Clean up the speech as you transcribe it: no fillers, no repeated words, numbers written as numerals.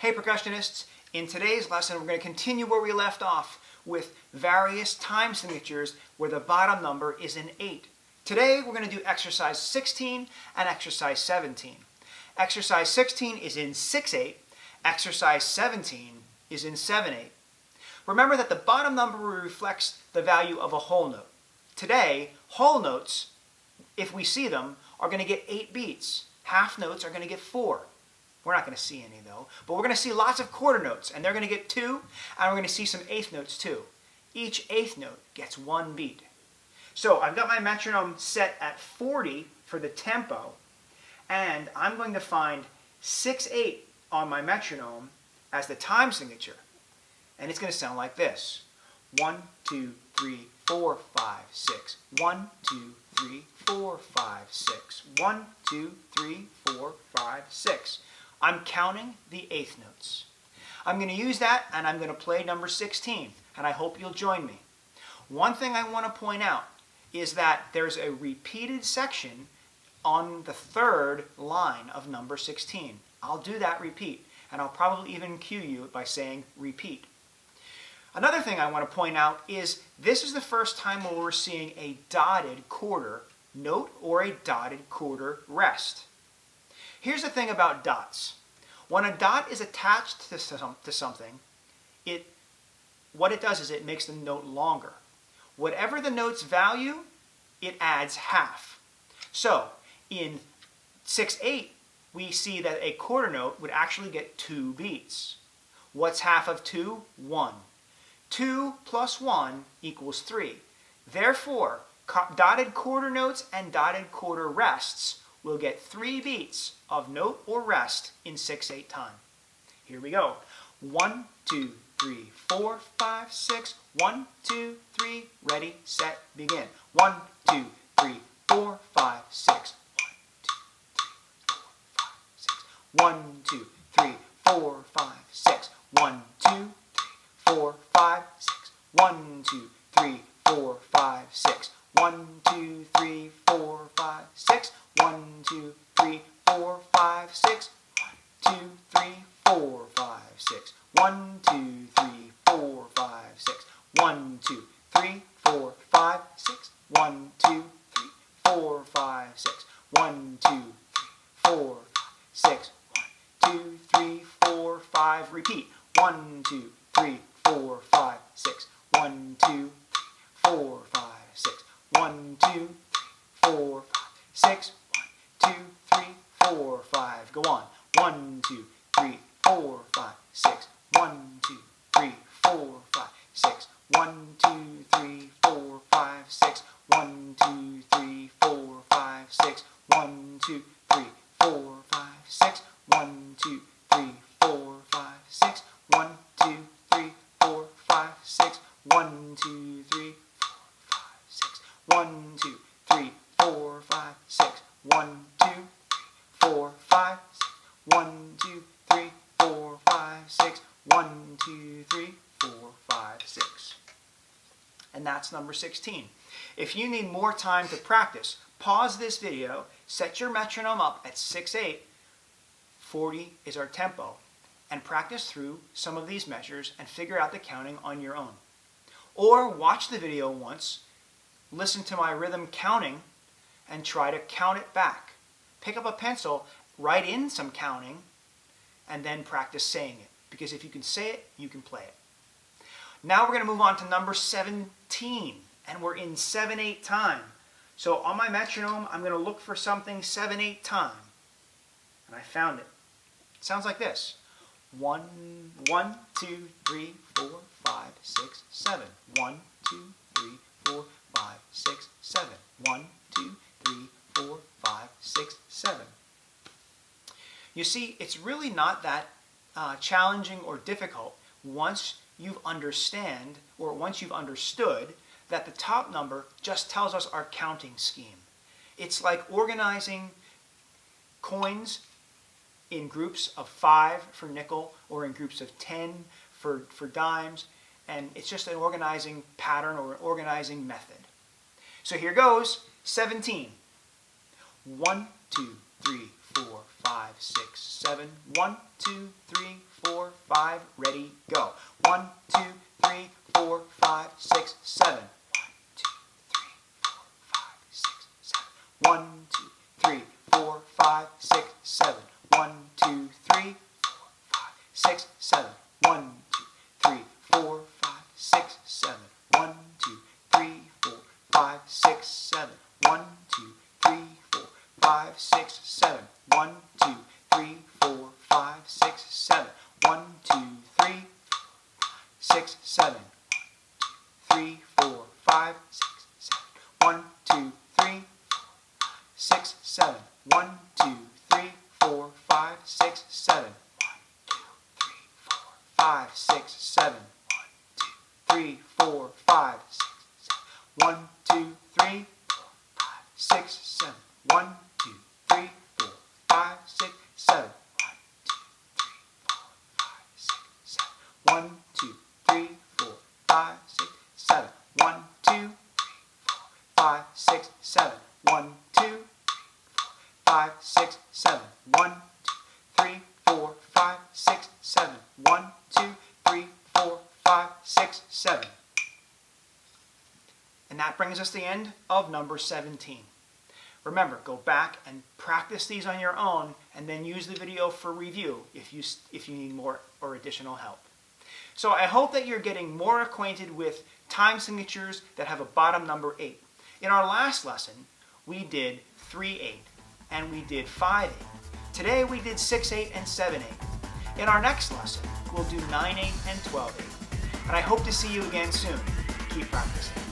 Hey percussionists, in today's lesson we're going to continue where we left off with various time signatures where the bottom number is an 8. Today we're going to do exercise 16 and exercise 17. Exercise 16 is in 6/8, exercise 17 is in 7/8. Remember that the bottom number reflects the value of a whole note. Today, whole notes, if we see them, are going to get 8 beats. Half notes are going to get 4. We're not going to see any though, but we're going to see lots of quarter notes, and they're going to get 2, and we're going to see some eighth notes too. Each eighth note gets 1 beat. So I've got my metronome set at 40 for the tempo, and I'm going to find 6/8 on my metronome as the time signature, and it's going to sound like this. 1, 2, 3, 4, 5, 6. 1, 2, 3, 4, 5, 6. 1, 2, 3, 4, 5, 6. I'm counting the eighth notes. I'm going to use that and I'm going to play number 16, and I hope you'll join me. One thing I want to point out is that there's a repeated section on the third line of number 16. I'll do that repeat, and I'll probably even cue you by saying repeat. Another thing I want to point out is this is the first time where we're seeing a dotted quarter note or a dotted quarter rest. Here's the thing about dots. When a dot is attached to something, what it does is it makes the note longer. Whatever the note's value, it adds half. So in 6/8, we see that a quarter note would actually get 2 beats. What's half of 2? 1. 2 plus 1 equals 3. Therefore, dotted quarter notes and dotted quarter rests will get 3 beats of note or rest in 6/8 time. Here we go. 1, 2, 3, 4, 5, 6. 1, 2, 3, ready, set, begin. 1, 2, 3, 4, 5, 6. 1, 2, 3, 4, 5, 6. 1, 2, 3, 4, 5, 6. 1, 2, 3, 4, 5, 6. 1, 2, 3, 4, 5, 6. 1, 2, 3, 4, 5, 6. 1, 2, 3, 4, 5, 6. 1, 2, 3, 4, 5, 6. 1, 2, 3, 4, 5, 6. 1, 2, 3, 4, 5, 6. 1, 2, 3, 4, 5, 6. 1, 2, 3, 4, 5. Repeat. 1, 2, 3, 4, 5, 6. 1, 2, 3, 4, 5, 6. 1, 2, 3, 4, 5, 6. 1, 2, 3, 4, 5. Go on. 1, 2, 3, 4, 5, 6. 1, 2, 3, 4, 5, 6. 1, 2, 3, 4, 5, 6. 1, 2, 3, 4, 5, 6. 1, 2, 3, 4, 5, 6. 1, 2, 3, 4, 5, 6. 1, 2, 3, 4, 5, 6. 1, 2, 3, 4, 5, 6. 1, 2, 3, 4, 5, 6. 1, 2, 3, 4, 5, 6. 1, 2, 3, 4, 5, 6. 1, 2, 3, 4, 5, 6. And that's number 16. If you need more time to practice, pause this video, set your metronome up at 6/8, 40 is our tempo, and practice through some of these measures and figure out the counting on your own. Or watch the video once, listen to my rhythm counting, and try to count it back. Pick up a pencil, write in some counting, and then practice saying it. Because if you can say it, you can play it. Now we're going to move on to number 17, and we're in 7/8 time. So on my metronome, I'm going to look for something 7/8 time. And I found it. It sounds like this. 1, 1, 2, 3, 4, 5, 6, 7. 1, 2, 3, 4, 5, 6, 7. 1, 2, 3, 4, 5, 6, 7. You see, it's really not that challenging or difficult once you've understood that the top number just tells us our counting scheme. It's like organizing coins in groups of 5 for nickel or in groups of 10 for dimes, and it's just an organizing pattern or an organizing method. So here goes 17. 1, 2, 3, 4, 5, 6, 7. 1, 2, 3, 4, 5. Ready, go. 1, 2, 3, 4, 5, 6, 7. 1, 2, 3, 4, 5, 6, 7. 1, 2, 3, 4, 5, 6, 7. 1, 2, 3, 4, 5, 6, 7. 1, 2, 3, 4, 5, 6, 7. 1, 2, 3, 4, 5, 6, 7. 1, 2, 3, 4, 5, 6, 7. 1, 2, 3, 6, 7. 3, 4, 5, 6, 7. 1, 2, 3, 6, 7. 1, 2, 3, 4, 5, 6, 7. 5, 6, 7. 3, 4, 5, 6, 7. 1, 2, 3, 6, 7. 1, 2, 3, 4, 5, 6, 7. 1, 2, 3, 4, 5, 6, 7. 1, 2, 5, 6, 7. 1, 2, 5, 6, 7. 1, 2, 3, 4, 5, 6, 7. 1, 2, 3, 4, 5, 6, 7. And that brings us to the end of number 17. Remember, go back and practice these on your own and then use the video for review if you need more or additional help. So I hope that you're getting more acquainted with time signatures that have a bottom number 8. In our last lesson, we did 3/8 and we did 5/8. Today we did 6/8 and 7/8. In our next lesson, we'll do 9/8 and 12/8. And I hope to see you again soon. Keep practicing.